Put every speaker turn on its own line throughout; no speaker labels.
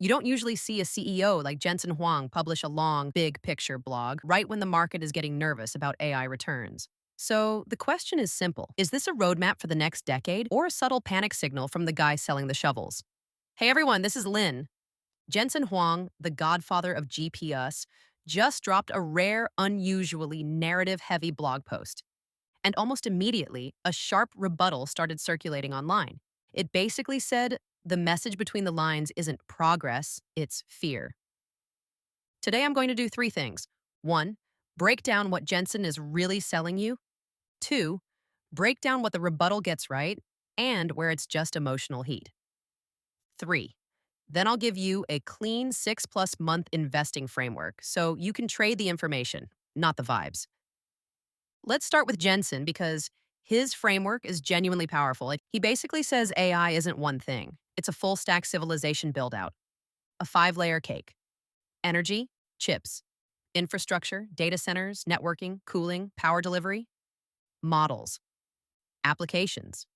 You don't usually see a CEO like Jensen Huang publish a long, big picture blog right when the market is getting nervous about AI returns. So the question is simple. Is this a roadmap for the next decade or a subtle panic signal from the guy selling the shovels? Hey everyone, this is Lynn. Jensen Huang, the godfather of GPS, just dropped a rare, unusually narrative heavy blog post. And almost immediately, a sharp rebuttal started circulating online. It basically said the message between the lines isn't progress, it's fear. Today, I'm going to do three things. One, break down what Jensen is really selling you. Two, break down what the rebuttal gets right and where it's just emotional heat. Three, then I'll give you a clean 6+ month investing framework so you can trade the information, not the vibes. Let's start with Jensen because his framework is genuinely powerful. He basically says AI isn't one thing. It's a full stack civilization build out, a 5-layer cake. Energy, chips, infrastructure, data centers, networking, cooling, power delivery, models, applications.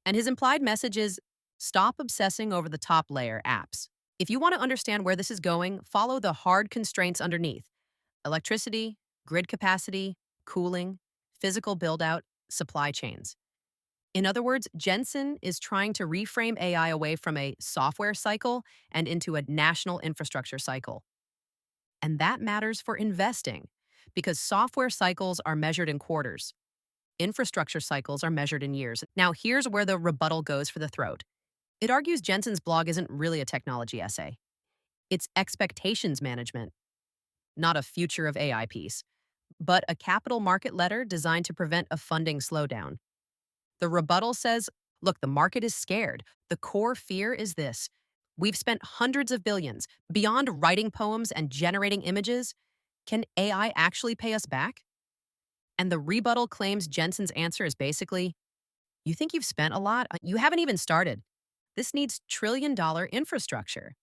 And his implied message is stop obsessing over the top layer apps. If you want to understand where this is going, follow the hard constraints underneath: electricity, grid capacity, cooling, physical build out, supply chains. In other words, Jensen is trying to reframe AI away from a software cycle and into a national infrastructure cycle. And that matters for investing because software cycles are measured in quarters. Infrastructure cycles are measured in years. Now, here's where the rebuttal goes for the throat. It argues Jensen's blog isn't really a technology essay. It's expectations management, not a future of AI piece, but a capital market letter designed to prevent a funding slowdown. The rebuttal says, look, the market is scared. The core fear is this: we've spent hundreds of billions beyond writing poems and generating images. Can AI actually pay us back? And the rebuttal claims Jensen's answer is basically, you think you've spent a lot? You haven't even started. This needs trillion-dollar infrastructure.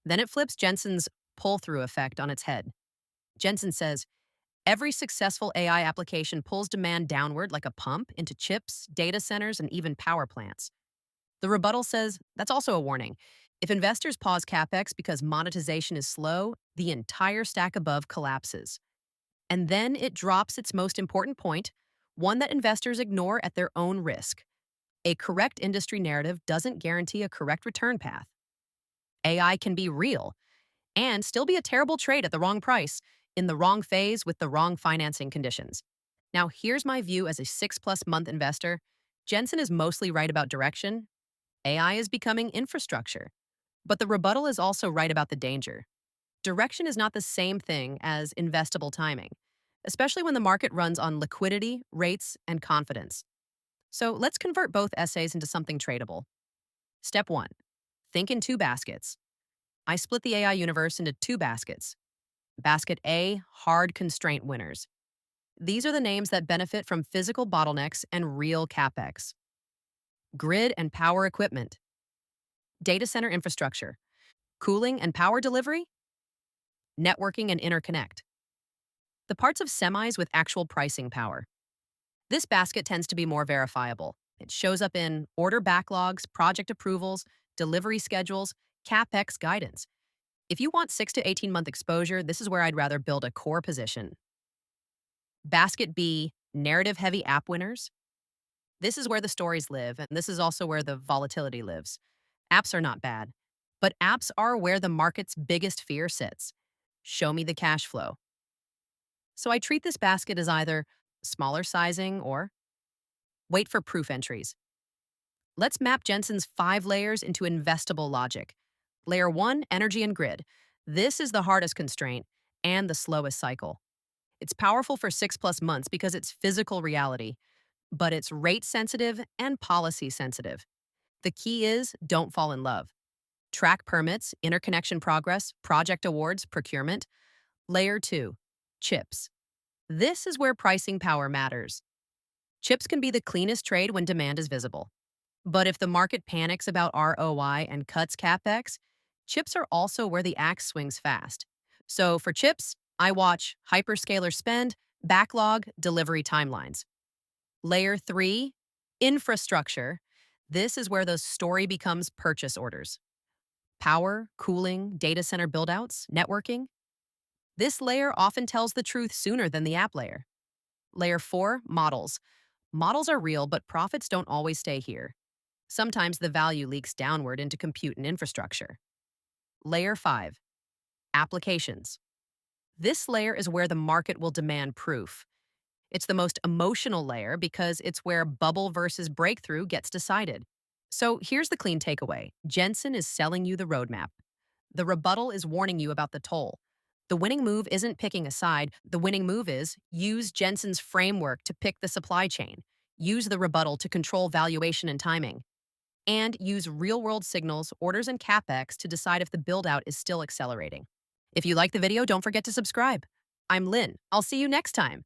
Then it flips Jensen's pull-through effect on its head. Jensen says, every successful AI application pulls demand downward like a pump into chips, data centers, and even power plants. The rebuttal says that's also a warning. If investors pause capex because monetization is slow, the entire stack above collapses. And then it drops its most important point, one that investors ignore at their own risk. A correct industry narrative doesn't guarantee a correct return path. AI can be real and still be a terrible trade at the wrong price, in the wrong phase with the wrong financing conditions. Now, here's my view as a 6+ month investor. Jensen is mostly right about direction. AI is becoming infrastructure. But the rebuttal is also right about the danger. Direction is not the same thing as investable timing, especially when the market runs on liquidity, rates, and confidence. So let's convert both essays into something tradable. Step one, think in two baskets. I split the AI universe into two baskets. Basket A, hard constraint winners. These are the names that benefit from physical bottlenecks and real capex. Grid and power equipment. Data center infrastructure. Cooling and power delivery. Networking and interconnect. The parts of semis with actual pricing power. This basket tends to be more verifiable. It shows up in order backlogs, project approvals, delivery schedules, capex guidance. If you want 6 to 18-month exposure, this is where I'd rather build a core position. Basket B, narrative-heavy app winners. This is where the stories live, and this is also where the volatility lives. Apps are not bad, but apps are where the market's biggest fear sits. Show me the cash flow. So I treat this basket as either smaller sizing or wait for proof entries. Let's map Jensen's 5 layers into investable logic. Layer 1, energy and grid. This is the hardest constraint and the slowest cycle. It's powerful for 6+ months because it's physical reality, but it's rate sensitive and policy sensitive. The key is don't fall in love. Track permits, interconnection progress, project awards, procurement. Layer 2, chips. This is where pricing power matters. Chips can be the cleanest trade when demand is visible. But if the market panics about ROI and cuts capex, chips are also where the axe swings fast. So for chips, I watch hyperscaler spend, backlog, delivery timelines. Layer 3, infrastructure. This is where the story becomes purchase orders. Power, cooling, data center buildouts, networking. This layer often tells the truth sooner than the app layer. Layer 4, models. Models are real, but profits don't always stay here. Sometimes the value leaks downward into compute and infrastructure. Layer 5, applications. This layer is where the market will demand proof. It's the most emotional layer because it's where bubble versus breakthrough gets decided. So here's the clean takeaway. Jensen is selling you the roadmap. The rebuttal is warning you about the toll. The winning move isn't picking a side. The winning move is use Jensen's framework to pick the supply chain. Use the rebuttal to control valuation and timing. And use real-world signals, orders, and CapEx to decide if the build-out is still accelerating. If you like the video, don't forget to subscribe. I'm Lynn. I'll see you next time.